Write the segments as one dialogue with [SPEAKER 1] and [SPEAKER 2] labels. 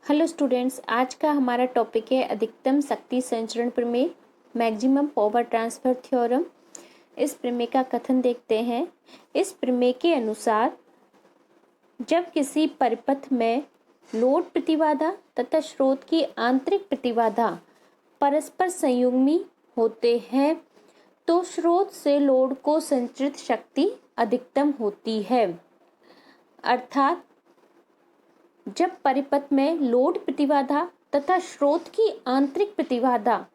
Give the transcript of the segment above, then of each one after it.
[SPEAKER 1] Hello students, आज का हमारा टॉपिक है अधिकतम शक्ति संचरण प्रमेय, मैक्सिमम पावर ट्रांसफर थ्योरम। इस प्रमेय का कथन देखते हैं। इस प्रमेय के अनुसार जब किसी परिपथ में लोड प्रतिबाधा तथा स्रोत की आंतरिक प्रतिबाधा परस्पर संयुग्मी होते हैं तो स्रोत से लोड को संचरित शक्ति अधिकतम होती है। अर्थात जब परिपथ में लोड प्रतिबाधा तथा स्रोत की आंतरिक प्रतिबाधा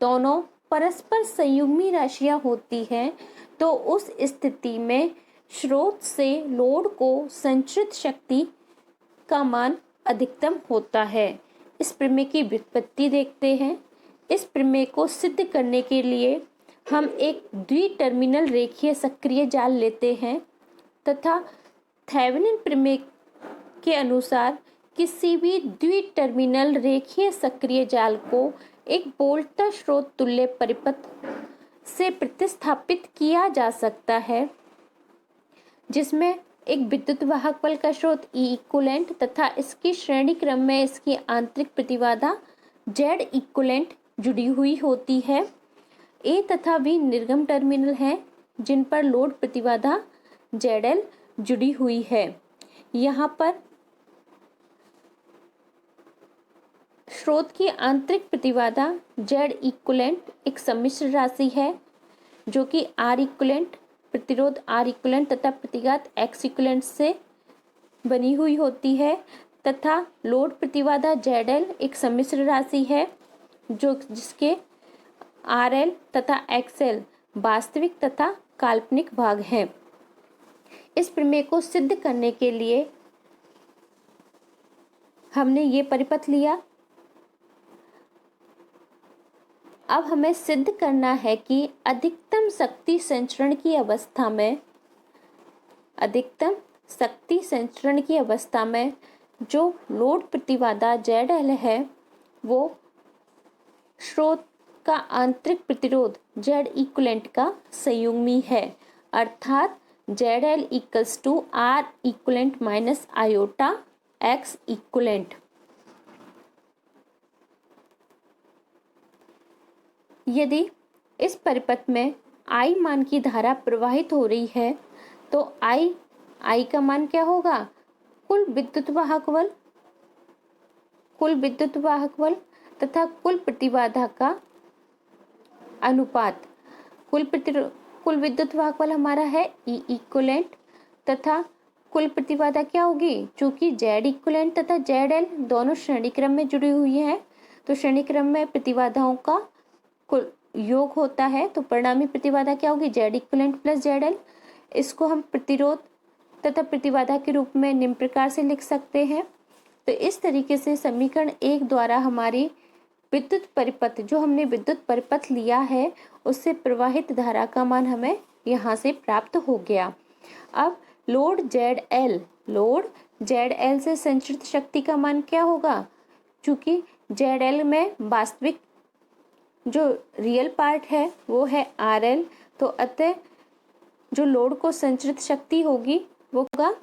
[SPEAKER 1] दोनों परस्पर संयुग्मी राशियां होती हैं तो उस स्थिति में स्रोत से लोड को संचरित शक्ति का मान अधिकतम होता है। इस प्रमेय की व्युत्पत्ति देखते हैं। इस प्रमेय को सिद्ध करने के लिए हम एक द्विटर्मिनल रेखीय सक्रिय जाल लेते हैं तथा थेवेनिन प्रमेय के अनुसार किसी भी द्विटर्मिनल रेखीय सक्रिय जाल को एक वोल्टता स्रोत तुल्य परिपथ से प्रतिस्थापित किया जा सकता है जिसमें एक विद्युत वाहक बल का स्रोत ई इक्विवेलेंट तथा इसकी श्रेणी क्रम में इसकी आंतरिक प्रतिबाधा जेड इक्विवेलेंट जुड़ी हुई होती है। ए तथा बी निर्गम टर्मिनल हैं जिन पर लोड प्रतिबाधा जेड जुड़ी हुई है। यहाँ पर स्रोत की आंतरिक प्रतिबाधा जेड इक्विवेलेंट एक सम्मिश्र राशि है जो कि आर इक्विवेलेंट, प्रतिरोध आर इक्विवेलेंट तथा प्रतिघात एक्स इक्विवेलेंट से बनी हुई होती है तथा लोड प्रतिबाधा जेड एक सम्मिश्र राशि है जो जिसके आर एल तथा एक्स एल वास्तविक तथा काल्पनिक भाग हैं। इस प्रमेय को सिद्ध करने के लिए हमने ये परिपथ लिया। अब हमें सिद्ध करना है कि अधिकतम शक्ति संचरण की अवस्था में जो लोड प्रतिबाधा ZL है वो स्रोत का आंतरिक प्रतिरोध Z इक्विवेलेंट का संयुग्मी है। अर्थात ZL equals to R equivalent minus iota X equivalent. यदि इस परिपथ में I मान की धारा प्रवाहित हो रही है तो I का मान क्या होगा? कुल विद्युत वाहक बल तथा कुल प्रतिबाधा का अनुपात। कुल विद्युत वाहक बल हमारा है E इक्विवेलेंट तथा कुल प्रतिबाधा क्या होगी? चूंकि Z इक्विवेलेंट तथा ZL दोनों श्रेणी क्रम में जुड़ी हुई हैं तो श्रेणी क्रम में प्रतिबाधाओं का कुल योग होता है तो परिणामी प्रतिबाधा क्या होगी? Z equivalent plus ZL। इसको हम प्रतिरोध तथा प्रतिबाधा के रूप में निम्न प्रकार से लिख सकते हैं। तो इस तरीके से समीकरण 1 द्वारा हमारी विद्युत परिपथ लिया है उससे प्रवाहित धारा का मान हमें यहाँ से प्राप्त हो गया। अब लोड ZL से संचरित शक्ति का मान क्या होगा? चूंकि ZL में वास्तविक जो रियल पार्ट है वो है RL तो अतः जो लोड को संचरित शक्ति होगी वो होगा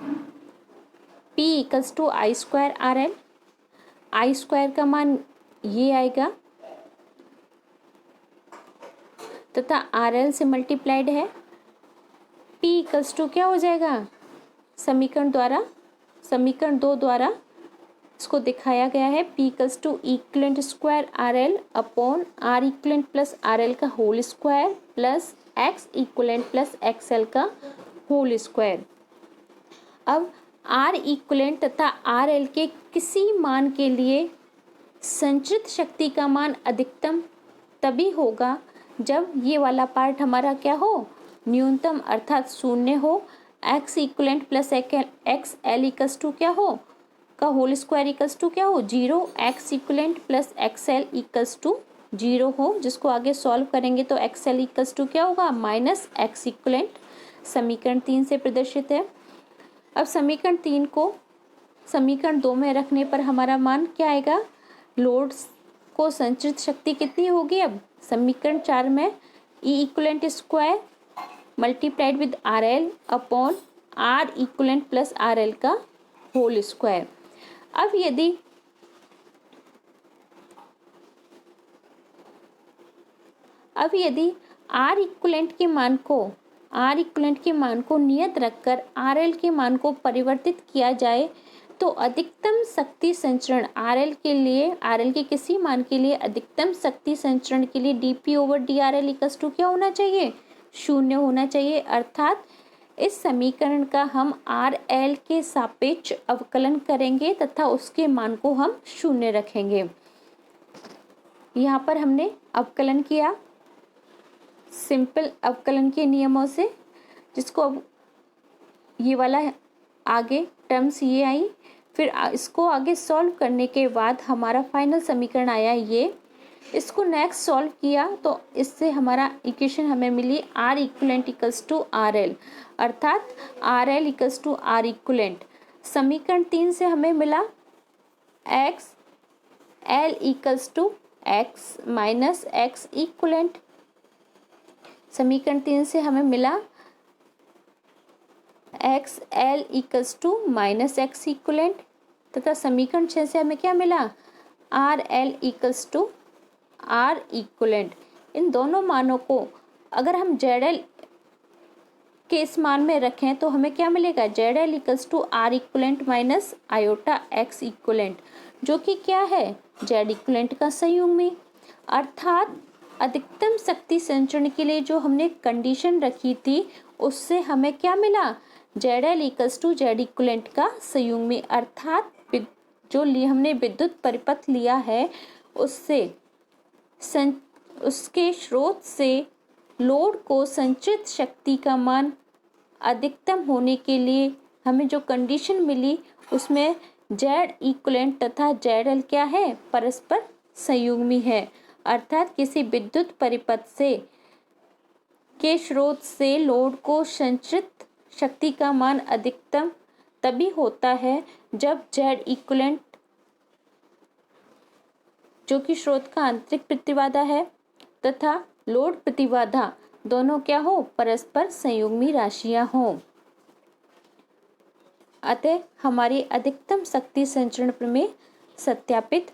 [SPEAKER 1] P equals to I square RL। I square का मान ये आएगा तथा RL से मल्टीप्लाइड है। P इक्वल्स टू क्या हो जाएगा? समीकरण 2 द्वारा इसको दिखाया गया है। P equals to equivalent square RL upon R equivalent plus RL का whole square plus X equivalent plus XL का होल स्क्वायर। अब R इक्विवेलेंट तथा RL के किसी मान के लिए संचरित शक्ति का मान अधिकतम तभी होगा जब ये वाला पार्ट हमारा क्या हो? न्यूनतम अर्थात शून्य हो। X equivalent plus XL equals to क्या हो? का होल स्क्वायर इक्वल्स टू क्या हो? 0। X equivalent plus XL equals to 0 हो, जिसको आगे सॉल्व करेंगे तो XL इक्वल्स टू क्या होगा? Minus X equivalent. समीकरण 3 से प्रदर्शित है। अब समीकरण 3 को समीकरण 2 में रखने पर हमारा मान क्या आएगा? लोड को संचरित शक्ति कितनी होगी? अब समीकरण 4 में E equivalent square multiplied with RL upon R equivalent plus RL का होल स्क्वायर। अब यदि अब यदि आर इक्वलेंट के मान को नियत रखकर आर एल के मान को परिवर्तित किया जाए तो अधिकतम शक्ति संचरण आर एल के किसी मान के लिए अधिकतम शक्ति संचरण के लिए dp/dRL इक्वल्स टू क्या होना चाहिए, 0 होना चाहिए। अर्थात इस समीकरण का हम आर एल के सापेक्ष अवकलन करेंगे तथा उसके मान को हम 0 रखेंगे। यहाँ पर हमने अवकलन किया सिंपल अवकलन के नियमों से, जिसको अब ये वाला आगे टर्म्स ये आई, फिर इसको आगे सॉल्व करने के बाद हमारा फाइनल समीकरण आया ये। इसको नेक्स्ट सॉल्व किया तो इससे हमारा इक्वेशन हमें मिली R equivalent equals to R L, अर्थात R L equals to R equivalent. समीकरण 3 से हमें मिला X L equals to X minus X equivalent. समीकरण 3 से हमें मिला X L equals to minus X equivalent तथा समीकरण 6 से हमें क्या मिला, R L equals to R equivalent. इन दोनों मानों को अगर हम जेड एल के इस मान में रखें तो हमें क्या मिलेगा, Z L equals to R equivalent minus iota X equivalent, जो कि क्या है, जेड इक्वलेंट का संयुग्मी। अर्थात अधिकतम शक्ति संचरण के लिए जो हमने कंडीशन रखी थी उससे हमें क्या मिला, Z L equals to Z equivalent का संयुग्मी। अर्थात जो हमने विद्युत परिपथ लिया है उसके स्रोत से लोड को संचित शक्ति का मान अधिकतम होने के लिए हमें जो कंडीशन मिली उसमें जेड इक्वलेंट तथा जेड एल क्या है, परस्पर संयुग्मी है। अर्थात किसी विद्युत परिपथ से के स्रोत से लोड को संचित शक्ति का मान अधिकतम तभी होता है जब जेड इक्वलेंट जो कि स्रोत का आंतरिक प्रतिबाधा है तथा लोड प्रतिबाधा दोनों क्या हो, परस्पर संयुग्मी राशियां हों। अतः हमारी अधिकतम शक्ति संचरण प्रमेय सत्यापित